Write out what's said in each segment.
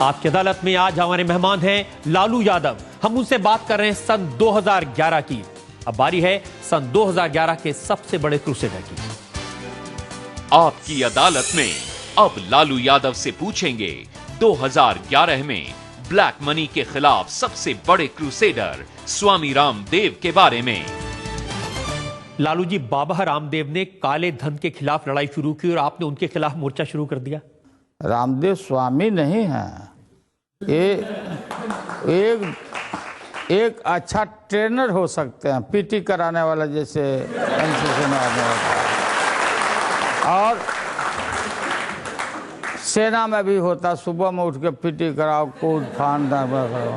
आपकी अदालत में आज हमारे मेहमान हैं लालू यादव। हम उनसे बात कर रहे हैं सन 2011 की। अब बारी है सन 2011 के सबसे बड़े क्रूसेडर की। आपकी अदालत में अब लालू यादव से पूछेंगे 2011 में ब्लैक मनी के खिलाफ सबसे बड़े क्रूसेडर स्वामी रामदेव के बारे में। लालू जी, बाबा रामदेव ने काले धन के खिलाफ लड़ाई शुरू की और आपने उनके खिलाफ मोर्चा शुरू कर दिया। रामदेव स्वामी नहीं है, एक अच्छा ट्रेनर हो सकते हैं, पीटी कराने वाला, जैसे एनसीसी में आदमी होता है और सेना में भी होता, सुबह में उठ के पीटी कराओ, कूद फान करो।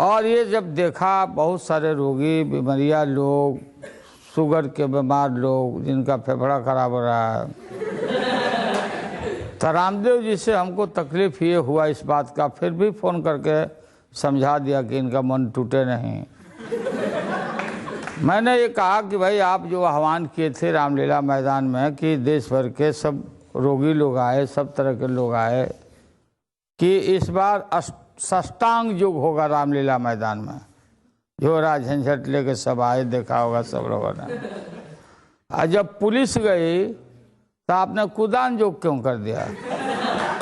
और ये जब देखा बहुत सारे रोगी, बीमारियां लोग, शुगर के बीमार लोग जिनका फेफड़ा खराब हो रहा है, तो रामदेव जी से हमको तकलीफ ये हुआ इस बात का, फिर भी फ़ोन करके समझा दिया कि इनका मन टूटे नहीं। मैंने ये कहा कि भाई आप जो आह्वान किए थे रामलीला मैदान में कि देश भर के सब रोगी लोग आए, सब तरह के लोग आए, कि इस बार साष्टांग योग होगा रामलीला मैदान में, जो झंझट लेके सब आए, देखा होगा सब लोगों ने। और जब पुलिस गई तो आपने कुदान योग क्यों कर दिया,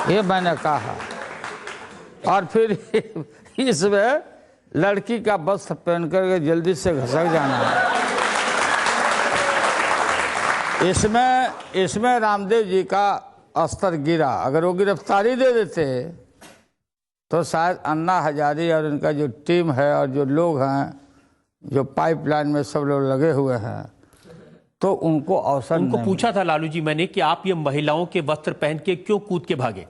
ये मैंने कहा। और फिर इसमें लड़की का वस्त्र पहन करके जल्दी से घसक जाना, इसमें रामदेव जी का स्तर गिरा। अगर वो गिरफ्तारी दे देते तो शायद अन्ना हजारी और इनका जो टीम है और जो लोग हैं, जो पाइपलाइन में सब लोग लगे हुए हैं, तो उनको अवसर उनको पूछा था लालू जी मैंने कि आप ये महिलाओं के वस्त्र पहन के क्यों कूद के भागे,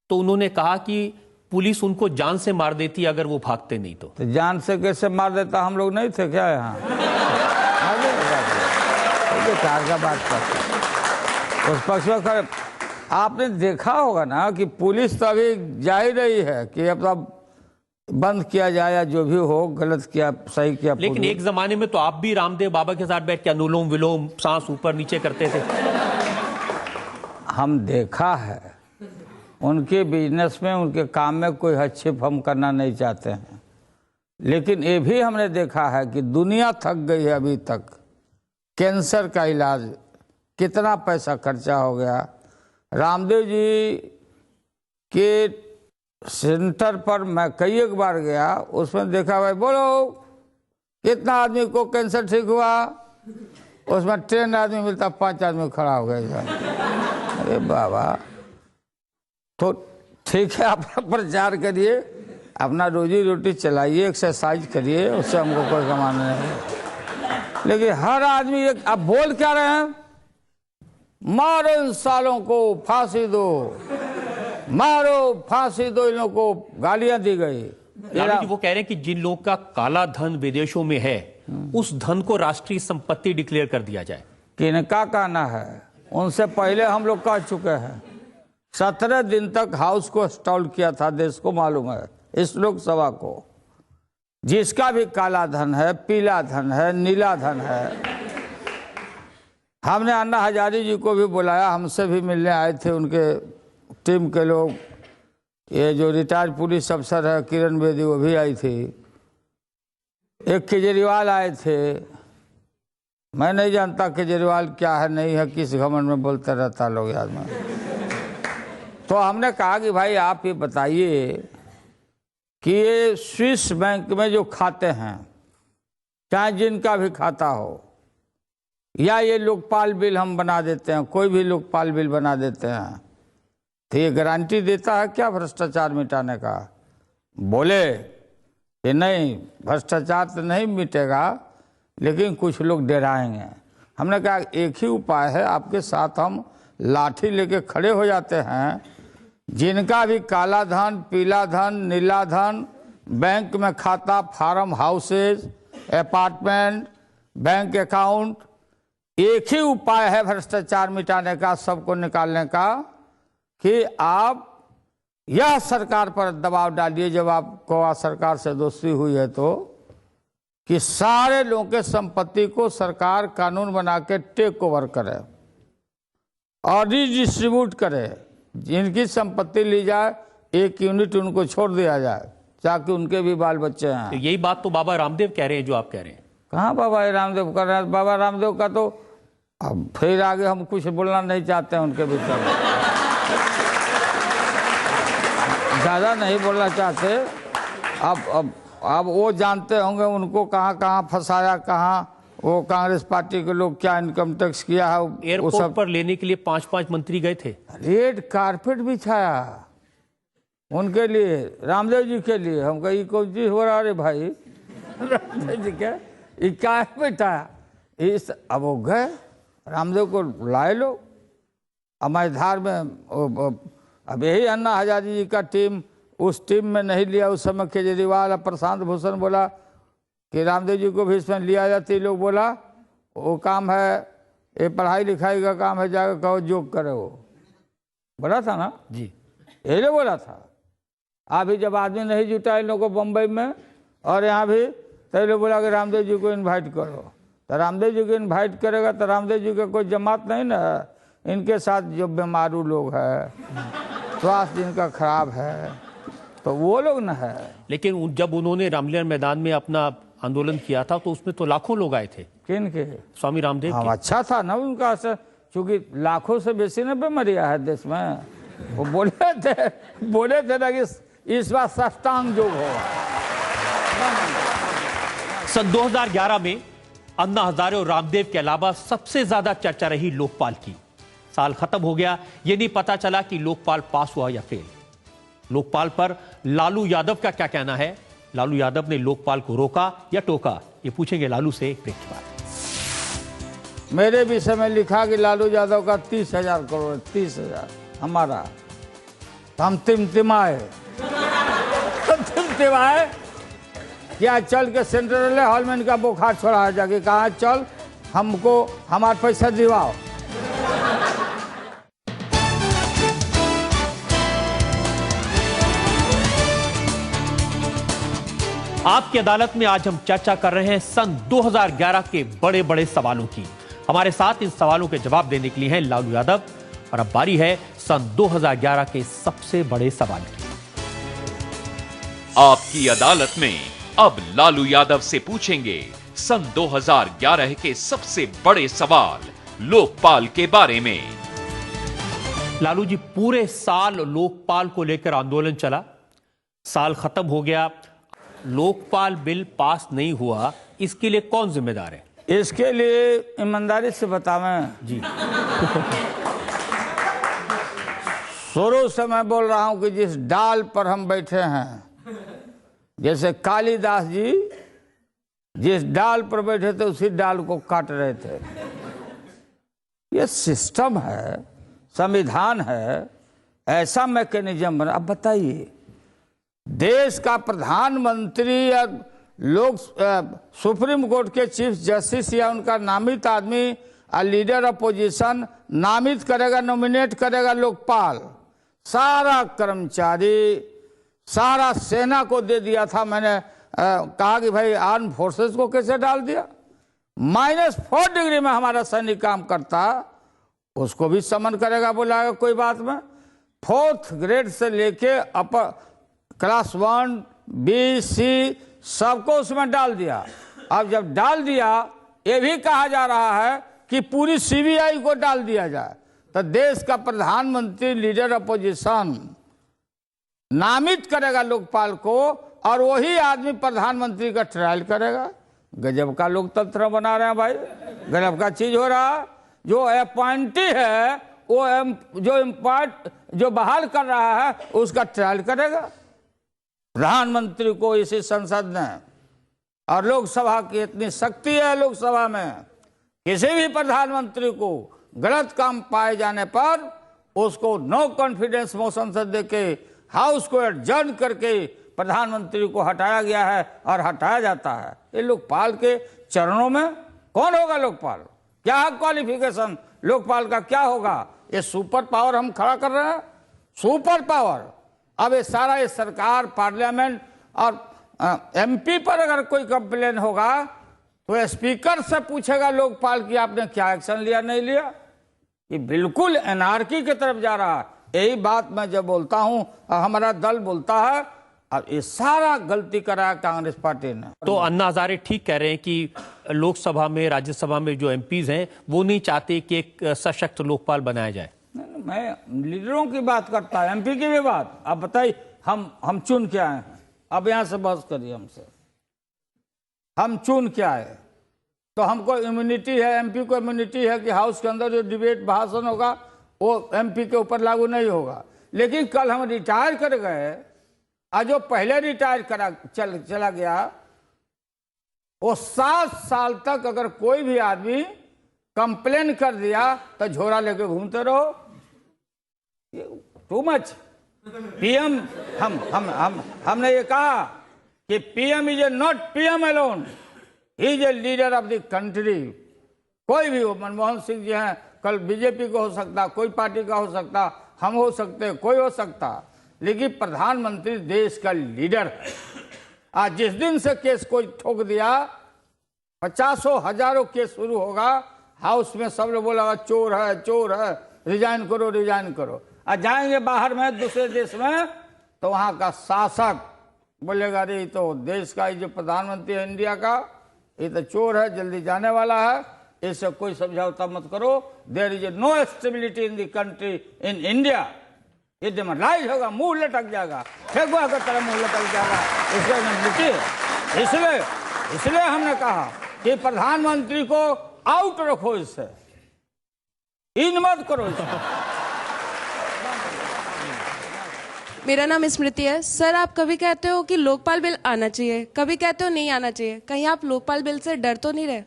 तो उन्होंने कहा कि पुलिस उनको जान से मार देती अगर वो भागते नहीं तो जान से कैसे मार देता, हम लोग नहीं थे क्या यहाँ? का बात करता उस पक्ष में आपने देखा होगा ना कि पुलिस तो अभी जा ही रही है कि अब बंद किया जाए या जो भी हो, गलत किया सही किया। लेकिन एक जमाने में तो आप भी रामदेव बाबा के साथ बैठ के अनुलोम विलोम, सांस ऊपर नीचे करते थे। हम देखा है उनके बिजनेस में, उनके काम में कोई हस्तक्षेप हम करना नहीं चाहते हैं, लेकिन ये भी हमने देखा है कि दुनिया थक गई है। अभी तक कैंसर का इलाज कितना पैसा खर्चा हो गया। रामदेव जी के सेंटर पर मैं कई एक बार गया, उसमें देखा भाई बोलो कितना आदमी को कैंसर ठीक हुआ, उसमें 10 आदमी मिलता, 5 आदमी खड़ा हो गया। अरे बाबा, तो ठीक है, अपना प्रचार करिए, अपना रोजी रोटी चलाइए, एक्सरसाइज करिए, उससे हमको कोई कमाना नहीं। लेकिन हर आदमी एक, आप बोल क्या रहे हैं, मारो इन सालों को, फांसी दो, मारो फांसी दो, इन लोगों को गालियां दी गई। लालू जी वो कह रहे हैं कि जिन लोगों का काला धन विदेशों में है, उस धन को राष्ट्रीय संपत्ति डिक्लेयर कर दिया जाए। किनका कहना है, उनसे पहले हम लोग कह चुके हैं। 17 दिन तक हाउस को स्टॉल किया था, देश को मालूम है, इस लोकसभा को। जिसका भी काला धन है, पीला धन है, नीला धन है, हमने अन्ना हजारी जी को भी बुलाया, हमसे भी मिलने आए थे उनके टीम के लोग। ये जो रिटायर्ड पुलिस अफसर है किरण बेदी, वो भी आई थी। एक केजरीवाल आए थे, मैं नहीं जानता केजरीवाल क्या है नहीं है, किस घमंड में बोलते रहता लोग याद में। तो हमने कहा कि भाई आप ये बताइए कि ये स्विस बैंक में जो खाते हैं, चाहे जिनका भी खाता हो, या ये लोकपाल बिल हम बना देते हैं, कोई भी लोकपाल बिल बना देते हैं, तो ये गारंटी देता है क्या भ्रष्टाचार मिटाने का? बोले कि नहीं, भ्रष्टाचार तो नहीं मिटेगा, लेकिन कुछ लोग डराएंगे। हमने कहा एक ही उपाय है, आपके साथ हम लाठी लेके खड़े हो जाते हैं। जिनका भी काला धन, पीला धन, नीला धन, बैंक में खाता, farmhouses, apartment, bank account, एक ही उपाय है भ्रष्टाचार मिटाने का, सबको निकालने का, कि आप यह सरकार पर दबाव डालिए, जब आपको सरकार से दोस्ती हुई है तो, कि सारे लोगों के संपत्ति को सरकार कानून बना के टेक ओवर करे और रिडिस्ट्रीब्यूट करे। जिनकी संपत्ति ली जाए 1 यूनिट उनको छोड़ दिया जाए, ताकि उनके भी बाल बच्चे हैं। तो यही बात तो बाबा रामदेव कह रहे हैं जो आप कह रहे हैं। कहाँ बाबा रामदेव कर रहे हैं? बाबा रामदेव का तो अब फिर आगे हम कुछ बोलना नहीं चाहते हैं उनके विषय में, ज़्यादा नहीं बोलना चाहते। अब वो जानते होंगे उनको कहाँ कहाँ फंसाया, कहाँ वो कांग्रेस पार्टी के लोग क्या इनकम टैक्स किया है। एयरपोर्ट पर लेने के लिए 5-5 मंत्री गए थे, रेड कारपेट बिछाया उनके लिए, रामदेव जी के लिए। हम कहीं कौन चीज हो रहा है भाई, रामदेव जी क्या बिठाया इस। अब वो गए, रामदेव को लाए लो। अमरधार में अब यही अन्ना हजारी जी का टीम उस टीम में नहीं लिया उस समय। केजरीवाल और प्रशांत भूषण बोला कि रामदेव जी को भी इसमें लिया जाती। लोग बोला वो काम है, ये पढ़ाई लिखाई का काम है, जाकर कहो जोग करे। वो बोला था ना जी, यही लोग बोला था। अभी जब आदमी नहीं जुटा इन लोगों को बम्बई में और यहाँ भी, तो लोग बोला कि रामदेव जी को इनवाइट करो। तो रामदेव जी को इनवाइट करेगा तो रामदेव जी का कोई जमात नहीं ना है। इनके साथ जो बीमारू लोग हैं, स्वास्थ्य जिनका खराब है, तो वो लोग ना है। लेकिन जब उन्होंने रामलीला मैदान में अपना आंदोलन किया था तो उसमें तो लाखों लोग आए थे। किन के? स्वामी रामदेव के। अच्छा था ना उनका असर, क्योंकि लाखों से बेसी ना बीमारियां है देश में। वो बोले थे ना कि इस बार साष्टांग योग होगा। सन 2011 में अन्ना हजारे और रामदेव के अलावा सबसे ज्यादा चर्चा रही लोकपाल की। साल खत्म हो गया, ये नहीं पता चला कि लोकपाल पास हुआ या फेल। लोकपाल पर लालू यादव का क्या कहना है? लालू यादव ने लोकपाल को रोका या टोका? ये पूछेंगे लालू से एक ब्रेक के बाद। मेरे विषय में लिखा कि लालू यादव का 30,000 करोड़, 30,000 हमारा। हम तिमतिमाए क्या चल के सेंट्रल हॉल में इनका बुखार छोड़ा जाके कहा चल हमको हमारा पैसा दिवाओ। आपकी अदालत में आज हम चर्चा कर रहे हैं सन 2011 के बड़े बड़े सवालों की। हमारे साथ इन सवालों के जवाब देने के लिए हैं लालू यादव, और अब बारी है सन 2011 के सबसे बड़े सवाल की। आपकी अदालत में अब लालू यादव से पूछेंगे सन 2011 के सबसे बड़े सवाल लोकपाल के बारे में। लालू जी, पूरे साल लोकपाल को लेकर आंदोलन चला, साल खत्म हो गया, लोकपाल बिल पास नहीं हुआ, इसके लिए कौन जिम्मेदार है? इसके लिए ईमानदारी से बतावें जी शुरू से मैं बोल रहा हूं कि जिस डाल पर हम बैठे हैं, जैसे कालिदास जी जिस डाल पर बैठे थे उसी डाल को काट रहे थे। ये सिस्टम है, संविधान है, ऐसा मैकेनिज्म बना। अब बताइए, देश का प्रधानमंत्री या लोग सुप्रीम कोर्ट के चीफ जस्टिस या उनका नामित आदमी और लीडर अपोजिशन नामित करेगा, नॉमिनेट करेगा लोकपाल। सारा कर्मचारी, सारा सेना को दे दिया था। मैंने कहा कि भाई आर्म फोर्सेस को कैसे डाल दिया? -4 डिग्री में हमारा सैनिक काम करता, उसको भी समन करेगा, बुलाएगा कोई बात में। 4th ग्रेड से लेके अपर क्लास 1, B, C सबको उसमें डाल दिया। अब जब डाल दिया, ये भी कहा जा रहा है कि पूरी CBI को डाल दिया जाए। तो देश का प्रधानमंत्री, लीडर अपोजिशन नामित करेगा लोकपाल को, और वही आदमी प्रधानमंत्री का ट्रायल करेगा। गजब का लोकतंत्र बना रहे हैं भाई, गजब का चीज हो रहा है। जो अपॉइंटी है वो जो बहाल कर रहा है उसका ट्रायल करेगा प्रधानमंत्री को इसी संसद ने। और लोकसभा की इतनी शक्ति है, लोकसभा में किसी भी प्रधानमंत्री को गलत काम पाए जाने पर उसको नो कॉन्फिडेंस मोशन से देके हाउस को एडजर्न करके प्रधानमंत्री को हटाया गया है और हटाया जाता है। ये लोकपाल के चरणों में कौन होगा लोकपाल? क्या है क्वालिफिकेशन लोकपाल का? क्या होगा? ये सुपर पावर हम खड़ा कर रहे हैं, सुपर पावर। अब ये सारा ये सरकार, पार्लियामेंट और MP पर अगर कोई कंप्लेन होगा तो स्पीकर से पूछेगा लोकपाल की आपने क्या एक्शन लिया, नहीं लिया। ये बिल्कुल एनार्की की तरफ जा रहा है। यही बात मैं जब बोलता हूं और हमारा दल बोलता है, अब ये सारा गलती करा कांग्रेस पार्टी ने। तो अन्ना हजारे ठीक कह रहे हैं कि लोकसभा में, राज्यसभा में जो एमपीज हैं वो नहीं चाहते कि एक सशक्त लोकपाल बनाया जाए। नहीं, मैं लीडरों की बात करता है, एमपी की भी बात। अब बताइए, हम चुन के आए हैं, अब यहां से बहस करिए हमसे। हम चुन के आए तो हमको इम्यूनिटी है, एमपी को इम्यूनिटी है कि हाउस के अंदर जो डिबेट भाषण होगा वो एमपी के ऊपर लागू नहीं होगा। लेकिन कल हम रिटायर कर गए, आज जो पहले रिटायर चला गया, वो 7 साल तक अगर कोई भी आदमी कंप्लेन कर दिया तो झोरा लेके घूमते रहो। Too much. पीएम हमने ये कहा कि PM is a not PM alone, he is a leader of the country. कोई भी हो, मनमोहन सिंह जी हैं, कल बीजेपी को हो सकता, कोई पार्टी का हो सकता, हम हो सकते, कोई हो सकता, लेकिन प्रधानमंत्री देश का लीडर है। आज जिस दिन से केस कोई ठोक दिया, 50 हजारों केस शुरू होगा, हाउस में सब लोग बोला चोर है, चोर है, रिजाइन करो, रिजाइन करो। आज जाएंगे बाहर में दूसरे देश में तो वहां का शासक बोलेगा, अरे तो देश का जो प्रधानमंत्री है इंडिया का, ये तो चोर है, जल्दी जाने वाला है, इससे कोई समझौता मत करो। There is no stability in the country in India. ये डिमोरलाइज होगा, मुंह लटक जाएगा, फेंकुआ की तरह मुंह लटक जाएगा, इसलिए हमने कहा कि प्रधानमंत्री को आउट रखो, इससे इन मत करो इससे। मेरा नाम स्मृति है। सर, आप कभी कहते हो कि लोकपाल बिल आना चाहिए, कभी कहते हो नहीं आना चाहिए, कहीं आप लोकपाल बिल से डर तो नहीं रहे?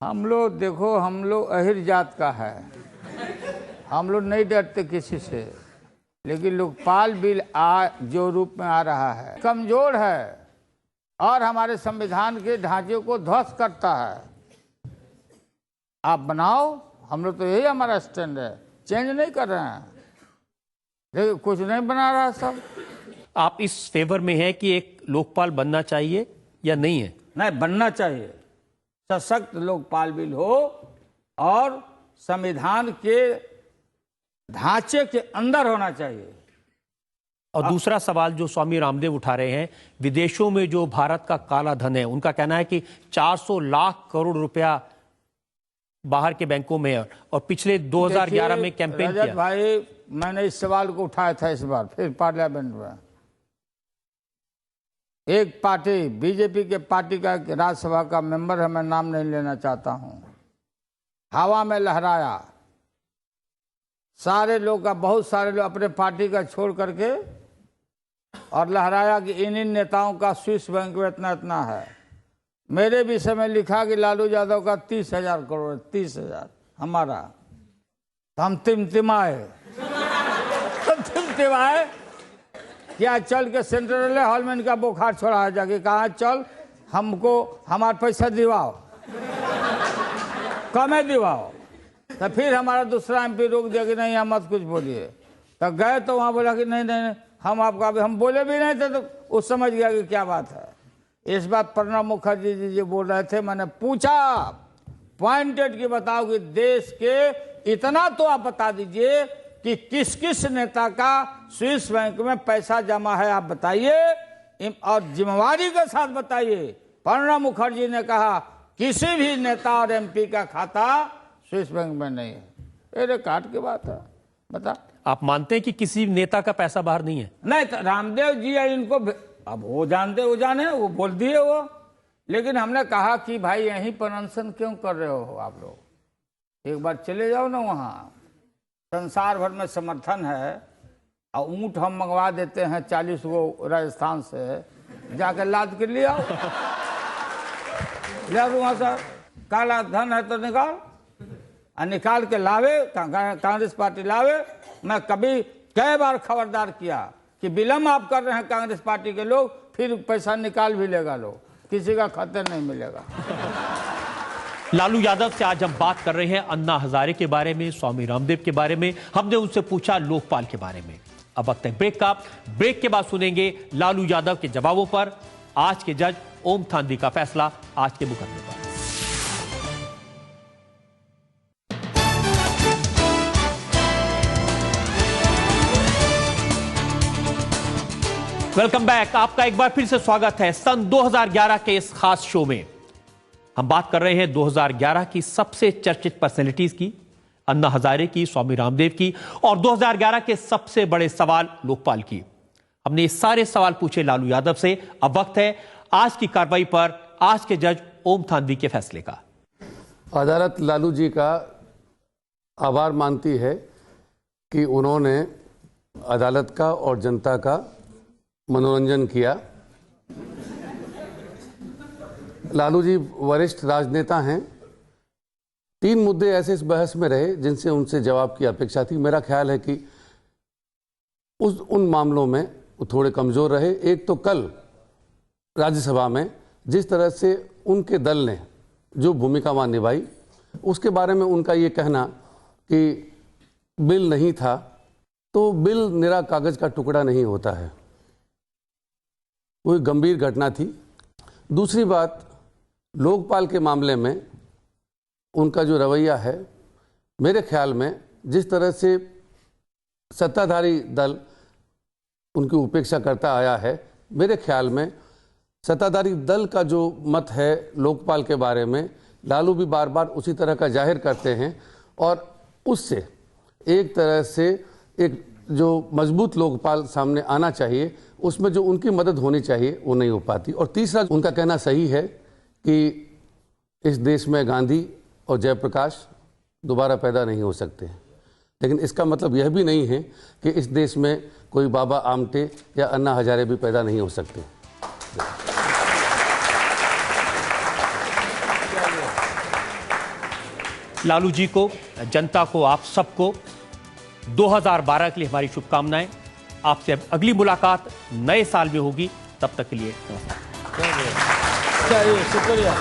हम लोग देखो, हम लोग अहिर जात का है, हम लोग नहीं डरते किसी से, लेकिन लोकपाल बिल जो रूप में आ रहा है कमजोर है और हमारे संविधान के ढांचे को ध्वस्त करता है। आप बनाओ, हम लोग तो यही हमारा स्टैंड है, चेंज नहीं कर रहे हैं, देखो कुछ नहीं बना रहा सब। आप इस फेवर में हैं कि एक लोकपाल बनना चाहिए या नहीं है? नहीं, बनना चाहिए, सशक्त लोकपाल बिल हो और संविधान के ढांचे के अंदर होना चाहिए। और दूसरा सवाल जो स्वामी रामदेव उठा रहे हैं, विदेशों में जो भारत का काला धन है, उनका कहना है कि 400 लाख करोड़ रुपया बाहर के बैंकों में है, और पिछले 2011 में कैंपेन किया। भाई, मैंने इस सवाल को उठाया था इस बार फिर पार्लियामेंट में। एक पार्टी, बीजेपी के पार्टी का राज्यसभा का मेंबर है, मैं नाम नहीं लेना चाहता हूं, हवा में लहराया, सारे लोग का, बहुत सारे लोग अपने पार्टी का छोड़ करके और लहराया कि इन नेताओं का स्विस बैंक में इतना इतना है। मेरे विषय में लिखा कि लालू यादव का 30,000 करोड़, 30,000 हमारा, तो हम तिमतिमाए क्या, चल के सेंट्रल हॉल में इनका बुखार छोड़ा है, जाके कहा चल हमको हमारा पैसा दिवाओ, कमे दिवाओ। तो फिर हमारा दूसरा एमपी रोक दिया कि नहीं, हम मत कुछ बोलिए। तो गए तो वहां बोला कि नहीं नहीं, हम आपका, हम बोले भी नहीं थे, तो उस समझ गया कि क्या बात है। इस बात प्रणब मुखर्जी जी जो बोल रहे थे, मैंने पूछा पॉइंटेड कि बताओ कि देश के इतना तो आप बता दीजिए कि किस किस नेता का स्विस बैंक में पैसा जमा है, आप बताइए और जिम्मेवारी के साथ बताइए। प्रणब मुखर्जी ने कहा किसी भी नेता और एमपी का खाता स्विस बैंक में नहीं है। ये रिकॉर्ड की बात है, बता। आप मानते हैं कि किसी नेता का पैसा बाहर नहीं है? नहीं, तो रामदेव जी इनको, अब वो जानते, वो जाने, वो बोल दिए वो, लेकिन हमने कहा कि भाई यहीं पर अनशन क्यों कर रहे हो आप लोग, एक बार चले जाओ ना वहाँ, संसार भर में समर्थन है, और ऊँट हम मंगवा देते हैं 40 गो राजस्थान से, जाकर लाद के ले आओ, ले आओ वहाँ से, काला धन है तो निकाल, और निकाल के लावे, कांग्रेस पार्टी लावे। मैं कई बार खबरदार किया कि विलम्ब आप कर रहे हैं कांग्रेस पार्टी के लोग, फिर पैसा निकाल भी लेगा लोग, किसी का खतरा नहीं मिलेगा। लालू यादव से आज हम बात कर रहे हैं अन्ना हजारे के बारे में, स्वामी रामदेव के बारे में, हमने उनसे पूछा लोकपाल के बारे में। अब वक्त है ब्रेक का, ब्रेक के बाद सुनेंगे लालू यादव के जवाबों पर आज के जज ओम थांदी का फैसला आज के मुकदमे पर। Welcome back. आपका एक बार फिर से स्वागत है सन 2011 के इस खास शो में। हम बात कर रहे हैं 2011 की सबसे चर्चित पर्सनैलिटीज की, अन्ना हजारे की, स्वामी रामदेव की, और 2011 के सबसे बड़े सवाल लोकपाल की। हमने ये सारे सवाल पूछे लालू यादव से। अब वक्त है आज की कार्रवाई पर आज के जज ओम थानवी के फैसले का। अदालत लालू जी का आभार मानती है कि उन्होंने अदालत का और जनता का मनोरंजन किया। लालू जी वरिष्ठ राजनेता हैं। 3 मुद्दे ऐसे इस बहस में रहे जिनसे उनसे जवाब की अपेक्षा थी। मेरा ख्याल है कि उन मामलों में वो थोड़े कमज़ोर रहे। एक तो कल राज्यसभा में जिस तरह से उनके दल ने जो भूमिका वहाँ निभाई, उसके बारे में उनका ये कहना कि बिल नहीं था, तो बिल निरा कागज़ का टुकड़ा नहीं होता है, वो एक गंभीर घटना थी। दूसरी बात, लोकपाल के मामले में उनका जो रवैया है, मेरे ख्याल में जिस तरह से सत्ताधारी दल उनकी उपेक्षा करता आया है, मेरे ख्याल में सत्ताधारी दल का जो मत है लोकपाल के बारे में, लालू भी बार बार उसी तरह का जाहिर करते हैं और उससे एक तरह से एक जो मजबूत लोकपाल सामने आना चाहिए, उसमें जो उनकी मदद होनी चाहिए वो नहीं हो पाती। और तीसरा, उनका कहना सही है कि इस देश में गांधी और जयप्रकाश दोबारा पैदा नहीं हो सकते, लेकिन इसका मतलब यह भी नहीं है कि इस देश में कोई बाबा आमटे या अन्ना हजारे भी पैदा नहीं हो सकते। लालू जी को, जनता को, आप सबको 2012 के लिए हमारी शुभकामनाएं। आपसे अब अगली मुलाकात नए साल में होगी। तब तक के लिए नमस्कार। शुक्रिया।